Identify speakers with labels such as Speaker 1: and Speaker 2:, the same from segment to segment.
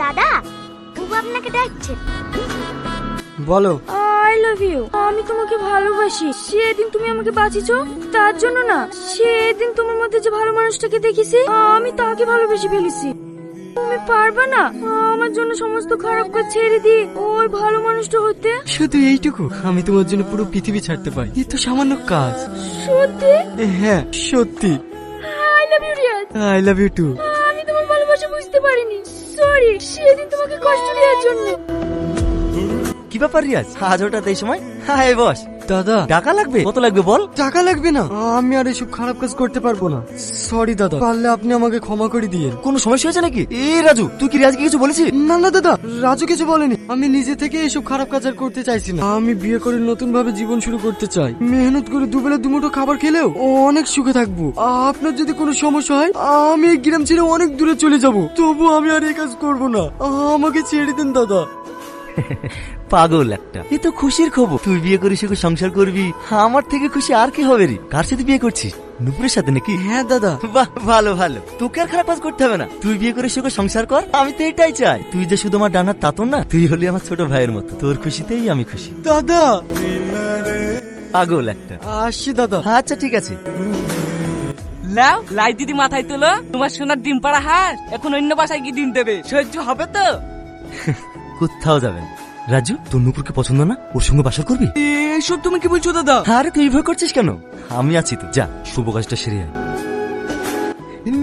Speaker 1: দাদা, বাবু আপনাকে ডাকছে।
Speaker 2: বলো।
Speaker 3: I love you. আমি তোমাকে ভালোবাসি। সেদিন তুমি আমাকে বাঁচিয়েছো, তার জন্য না, সেদিন তোমার মধ্যে যে ভালো মানুষটাকে দেখেছি, আমি তাকে ভালোবেসে ফেলেছি। তুমি পারবা না আমার জন্য সমস্ত খারাপ কাজ ছেড়ে দিয়ে ওই ভালো মানুষটা হতে?
Speaker 2: শুধু এইটুকু, আমি তোমার জন্য পুরো পৃথিবী ছাড়তে পারি। এ তো সামান্য কাজ।
Speaker 3: সত্যি?
Speaker 2: হ্যাঁ সত্যি।
Speaker 3: I love you Riyaz.
Speaker 2: I love you too.
Speaker 3: আমি তোমার ভালোবাসা বুঝতে পারিনি, সরি সেদিন তোমাকে কষ্ট দেওয়ার জন্য।
Speaker 4: কি ব্যাপার রিয়াজ, আজ হঠাৎ এই সময়? Hi boss.
Speaker 2: দাদা,
Speaker 4: টাকা লাগবে? কত লাগবে বল?
Speaker 2: টাকা লাগবে না, আমি আর এসব খারাপ কাজ করতে পারবো না। সরি দাদা, পারলে আপনি আমাকে ক্ষমা করে দিয়েন।
Speaker 4: কোনো সমস্যা হয়েছে নাকি? এ রাজু, তুই কি রিয়াজকে কিছু বলেছিস?
Speaker 2: না না দাদা, রাজু কিছু বলেনি। আমি নিজে থেকে এসব খারাপ কাজ আর করতে চাইছি না। আমি বিয়ে করে নতুন ভাবে জীবন শুরু করতে চাই। মেহনত করে দুবেলা দুমুঠো খাবার খেলেও অনেক সুখে থাকবো। আপনার যদি কোনো সমস্যা হয়, আমি এই গ্রাম ছেড়ে অনেক দূরে চলে যাব। তবু আমি আর এই কাজ করবো না। আমাকে ছেড়ে দেন দাদা।
Speaker 4: পাগল একটা, এ তো খুশির খবর। তুই বিয়ে করে সুখে সংসার করবি, আমার থেকে খুশি আর কি হবে রে? কার সাথে বিয়ে করছিস? নুপুরের সাথে নাকি?
Speaker 2: হ্যাঁ দাদা।
Speaker 4: বাহ, ভালো ভালো। তোকে আর খারাপ কাজ করতে হবে না, তুই বিয়ে করে সুখে সংসার কর। আমি তো এটাই চাই। তুই যে শুধু আমার ডানার তাতন না, তুই হলি আমার ছোট ভাইয়ের মতো। তোর খুশিতেই আমি খুশি।
Speaker 2: দাদা।
Speaker 4: পাগল একটা।
Speaker 2: আসছি দাদা।
Speaker 4: আচ্ছা ঠিক আছে।
Speaker 5: লাও লাই দিদি মাথায় তোলো, তোমার সোনার ডিম পাড়া হাঁস এখন অন্য বাসায় কি ডিম দেবে? সহ্য হবে তো?
Speaker 4: কোথাও যাবেন। রাজু, তোর নুপুরকে পছন্দ না? ওর সঙ্গে বাসা করবি?
Speaker 5: এইসব তুমি কি বলছো দাদা?
Speaker 4: আরে তুই ভয় করছিস কেন? আমি আছি তো, যা শুভ কাজটা সেরে আয়।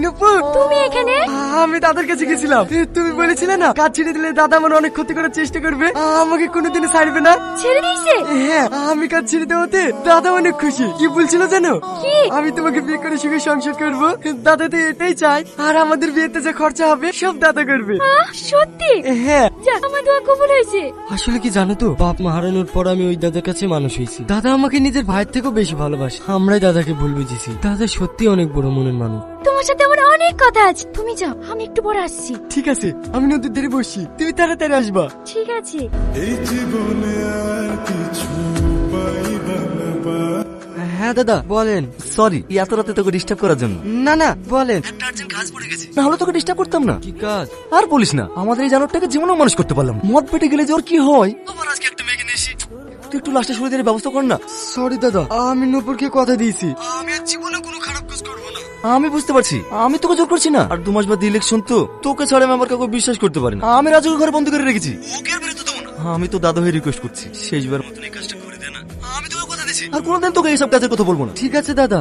Speaker 2: নুপুর,
Speaker 3: তুমি এখানে?
Speaker 2: আমি দাদার কাছে গেছিলাম। তুমি বলেছিলে না, কাজ ছেড়ে দিলে দাদা আমার অনেক ক্ষতি করার চেষ্টা করবে, আমাকে কোনোদিনও ছাড়বে না।
Speaker 3: ছেড়ে দিয়েছে?
Speaker 2: হ্যাঁ, আমি কাজ ছেড়ে দেওয়াতে দাদা অনেক খুশি। কি বলছিল জানো?
Speaker 3: কি?
Speaker 2: আমি তোমাকে বিয়ে করে সুখে সংসার করবো। দাদা তো এটাই চাই। আর আমাদের বিয়েতে যে খরচা হবে সব দাদা করবে।
Speaker 3: সত্যি?
Speaker 2: হ্যাঁ।
Speaker 3: যা, আমার দোয়া কবুল হয়েছে।
Speaker 2: আসলে কি জানো তো, বাপ মা হারানোর পর আমি ওই দাদার কাছে মানুষ হয়েছি। দাদা আমাকে নিজের ভাইয়ের থেকেও বেশি ভালোবাসে। আমরাই দাদাকে ভুল বুঝেছি। দাদা সত্যি অনেক বড় মনের মানুষ।
Speaker 3: তোমার সাথে আমার অনেক কথা আছে, তুমি যাও, আমি একটু পরে আসছি।
Speaker 2: ঠিক আছে, আমি নদীর ধারে বসছি, তুমি তাড়াতাড়ি আসবা।
Speaker 3: ঠিক আছে।
Speaker 2: হ্যাঁ দাদা বলেন।
Speaker 4: সরি এত রাতে তোকে ডিস্টার্ব করার জন্য।
Speaker 2: না না বলেন।
Speaker 4: না হলে তোকে ডিস্টার্ব করতাম না।
Speaker 2: কি কাজ?
Speaker 4: আর বলিস না, আমাদের এই জানোরটাকে জীবনেও মানুষ করতে পারলাম না। মদ পেটে গেলে যে ওর কি হয়। আবার আজকে একটা মেয়েকে নিয়ে এসেছি। তুই একটু লাস্টে সরে দিয়ে ব্যবস্থা কর না।
Speaker 2: সরি দাদা, আমি নূপুরকে কথা দিয়েছি, আমি আর জীবনে কোনো খারাপ কাজ করবো না।
Speaker 4: আমি বুঝতে পারছি, আমি তোকে জোর করছি না। আর 2 মাস বাদ ইলেকশন তো, তোকে ছাড়া আমি আমার কাউকে বিশ্বাস করতে পারি না। আমি রাজুকে ঘরে বন্ধ করে রেখেছি, ওকে আর বেরোতে দেবো না। আমি তো দাদা হয়ে রিকোয়েস্ট করছি, শেষবার মতন এই কাজটা করে দে না। আমি তোকে কথা দিয়েছি, আর কোনোদিন তোকে এইসব কাজের কথা বলবো না।
Speaker 2: ঠিক আছে দাদা।